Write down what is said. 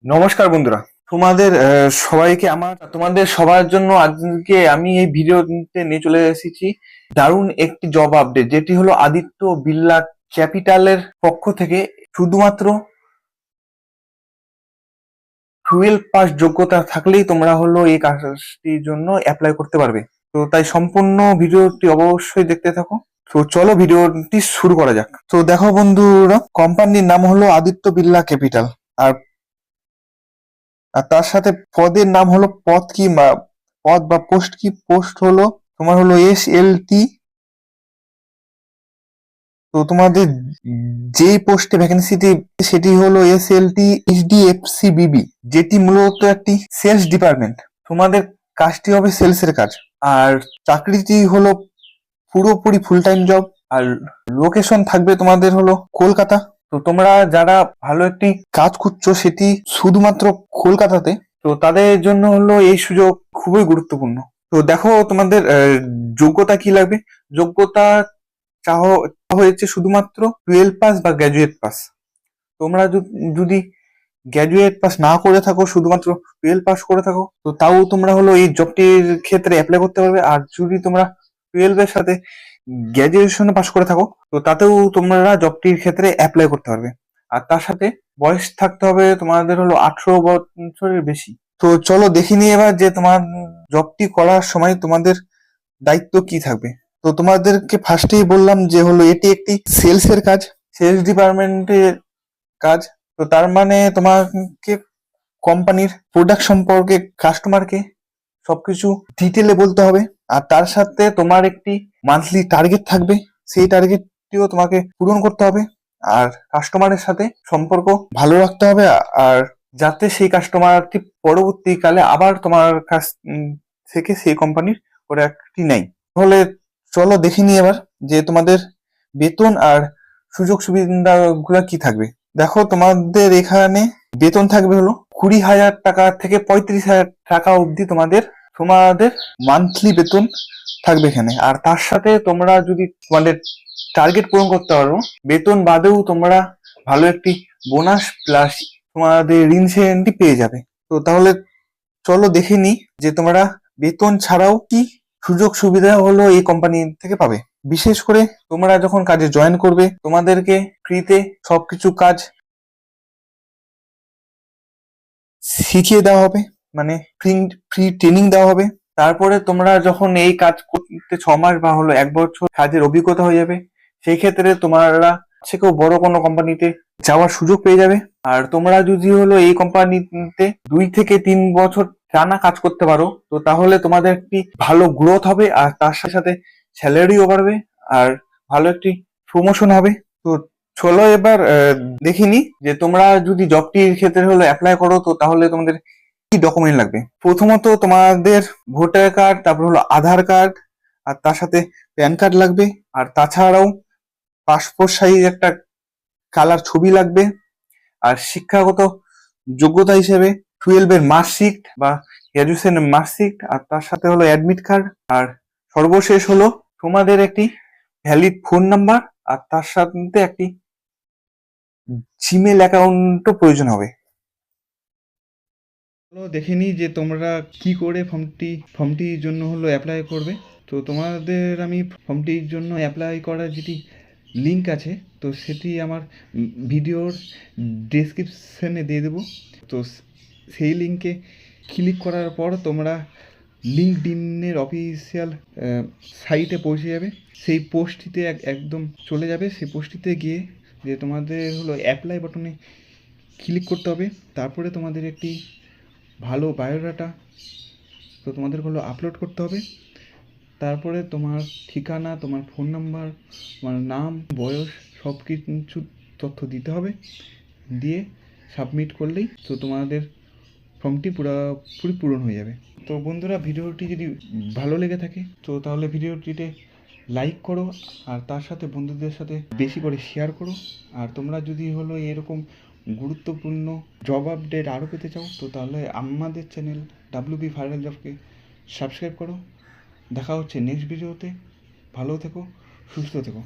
নমস্কার বন্ধুরা, তোমাদের সবার জন্য আজকে আমি এই ভিডিওতে নিয়ে চলে এসেছি দারুণ একটি জব আপডেট, যেটি হলো আদিত্য বিড়লা ক্যাপিটালের পক্ষ থেকে শুধুমাত্র 12 পাস যোগ্যতা থাকলেই তোমরা হলো এই কাজটির জন্য অ্যাপ্লাই করতে পারবে। তো তাই সম্পূর্ণ ভিডিওটি অবশ্যই দেখতে থাকো। তো চলো ভিডিওটি শুরু করা যাক। তো দেখো বন্ধুরা, কোম্পানির নাম হলো আদিত্য বিড়লা ক্যাপিটাল। আর আর তার সাথে পদের নাম হলো পদ বা পোস্ট কি, পোস্ট হলো তোমার হলো SLT। তো তোমাদের যেই পোস্টে ভ্যাকেন্সিটি সেটি হলো SLT HDFC BB, যেটি মূলত একটি সেলস ডিপার্টমেন্ট। তোমাদের কাজটি হবে সেলসের কাজ। আর চাকরিটি হলো পুরোপুরি ফুল টাইম জব। আর লোকেশন থাকবে তোমাদের হলো কলকাতা। তো তোমরা যারা ভালো একটি কাজ খুঁজছো সেটি শুধুমাত্র কলকাতাতে, তো তাদের জন্য হলো এই সুযোগ খুবই গুরুত্বপূর্ণ। তো দেখো তোমাদের যোগ্যতা কি লাগবে। যোগ্যতা চাওয়া হয়েছে শুধুমাত্র 12 পাস বা গ্র্যাজুয়েট পাস। তোমরা যদি গ্র্যাজুয়েট পাস না করে থাকো, শুধুমাত্র 12 পাস করে থাকো, তো তাও তোমরা হলো এই জবটির ক্ষেত্রে অ্যাপ্লাই করতে পারবে। আর যদি তোমরা 12 এর সাথে গ্র্যাজুয়েশন পাস করে থাকো, তো তাতেও তোমরা জবটির ক্ষেত্রে অ্যাপ্লাই করতে পারবে। আর তার সাথে বয়স থাকতে হবে তোমাদের হলো 18 বছরের বেশি। তো চলো দেখে নিই এবার যে তোমার জবটি করার সময় তোমাদের দায়িত্ব কি থাকবে। তো তোমাদেরকে ফার্স্টেই বললাম যে হলো এটি একটি সেলস এর কাজ, সেলস ডিপার্টমেন্টের কাজ। তো তার মানে তোমাকে কোম্পানির প্রোডাক্ট সম্পর্কে কাস্টমারকে সবকিছু ডিটেলে বলতে হবে। আর তার সাথে তোমার একটি মান্থলি টার্গেট থাকবে, সেই টার্গেটটিও তোমাকে পূরণ করতে হবে। আর কাস্টমারের সাথে সম্পর্ক ভালো রাখতে হবে, আর যাতে সেই কাস্টমারটি পরবর্তীকালে আবার তোমার কাছ থেকে সেই কোম্পানির প্রোডাক্টটি নেয়। তাহলে চলো দেখে নিই এবার যে তোমাদের বেতন আর সুযোগ সুবিধাগুলো কি থাকবে। দেখো তোমাদের এখানে বেতন থাকবে হলো 20,000 টাকা থেকে 35,000 টাকা অবধি তোমাদের তোমাদের মান্থলি বেতন থাকবে এখানে। আর তার সাথে তোমরা যদি তোমাদের টার্গেট পূরণ করতে পারো, বেতন বাদেও তোমরা ভালো একটি বোনাস প্লাস তোমাদের ইনসেন্টিভ পেয়ে যাবে। তো তাহলে চলো দেখে নি যে তোমরা বেতন ছাড়াও কি সুযোগ সুবিধা হলো এই কোম্পানি থেকে পাবে। বিশেষ করে তোমরা যখন কাজে জয়েন করবে, তোমাদেরকে ফ্রিতে সবকিছু কাজ শিখিয়ে দেওয়া হবে, মানে ফ্রি ফ্রি ট্রেনিং দেওয়া হবে। তারপরে তোমরা যখন এই কাজ করতে 6 মাস বা হলো 1 বছর কাজের অভিজ্ঞতা হয়ে যাবে, সেই ক্ষেত্রে তোমরা থেকেও বড় কোনো কোম্পানিতে যাওয়ার সুযোগ পেয়ে যাবে। আর তোমরা যদি হলো এই কোম্পানিতে 2 থেকে 3 বছর টানা কাজ করতে পারো, তো তাহলে তোমাদের একটি ভালো গ্রোথ হবে। আর তার সাথে সাথে স্যালারিও বাড়বে, আর ভালো একটি প্রমোশন হবে। তো চলো এবার দেখিনি যে তোমরা যদি জবটির ক্ষেত্রে হলো অ্যাপ্লাই করো, তো তাহলে তোমাদের কি ডকুমেন্ট লাগবে। প্রথমত তোমাদের ভোটার কার্ড, তারপর হলো আধার কার্ড, আর তার সাথে প্যান কার্ড লাগবে। আর তাছাড়াও পাসপোর্ট সাইজ একটা কালার ছবি লাগবে। আর শিক্ষাগত যোগ্যতা হিসেবে 12 এর মার্কশিট বা গ্রাজুয়েশনের মার্কশিট, আর তার সাথে হলো অ্যাডমিট কার্ড। আর সর্বশেষ হলো তোমাদের একটি ভ্যালিড ফোন নাম্বার, আর তার সাথে একটি জিমেল অ্যাকাউন্টও প্রয়োজন হবে। চলো দেখে নিই যে তোমরা কি করে ফর্মটির জন্য হলো অ্যাপ্লাই করবে। তো তোমাদের আমি ফর্মটির জন্য অ্যাপ্লাই করার যেটি লিঙ্ক আছে, তো সেটি আমার ভিডিওর ডেসক্রিপশানে দিয়ে দেবো। তো সেই লিঙ্কে ক্লিক করার পর তোমরা লিঙ্কডইনের অফিসিয়াল সাইটে পৌঁছে যাবে। সেই পোস্টটিতে একদম চলে যাবে। সেই পোস্টটিতে গিয়ে যে তোমাদের হলো অ্যাপ্লাই বাটনে ক্লিক করতে হবে। তারপরে তোমাদের একটি ভালো বায়োডাটা তো তোমাদের হলো আপলোড করতে হবে। তারপরে তোমার ঠিকানা, তোমার ফোন নাম্বার, তোমার নাম, বয়স সব কিছু তথ্য দিতে হবে। দিয়ে সাবমিট করলেই তো তোমাদের ফর্মটি পুরোপুরি পূরণ হয়ে যাবে। তো বন্ধুরা, ভিডিওটি যদি ভালো লেগে থাকে তো তাহলে ভিডিওটিতে লাইক করো, আর তার সাথে বন্ধুদের সাথে বেশি করে শেয়ার করো। আর তোমরা যদি হলো এরকম গুরুত্বপূর্ণ জব আপডেট আরও পেতে চাও, তো তাহলে আমাদের চ্যানেল WB ভাইরাল জবকে সাবস্ক্রাইব করো। দেখা হচ্ছে নেক্সট ভিডিওতে। ভালো থেকো, সুস্থ থেকো।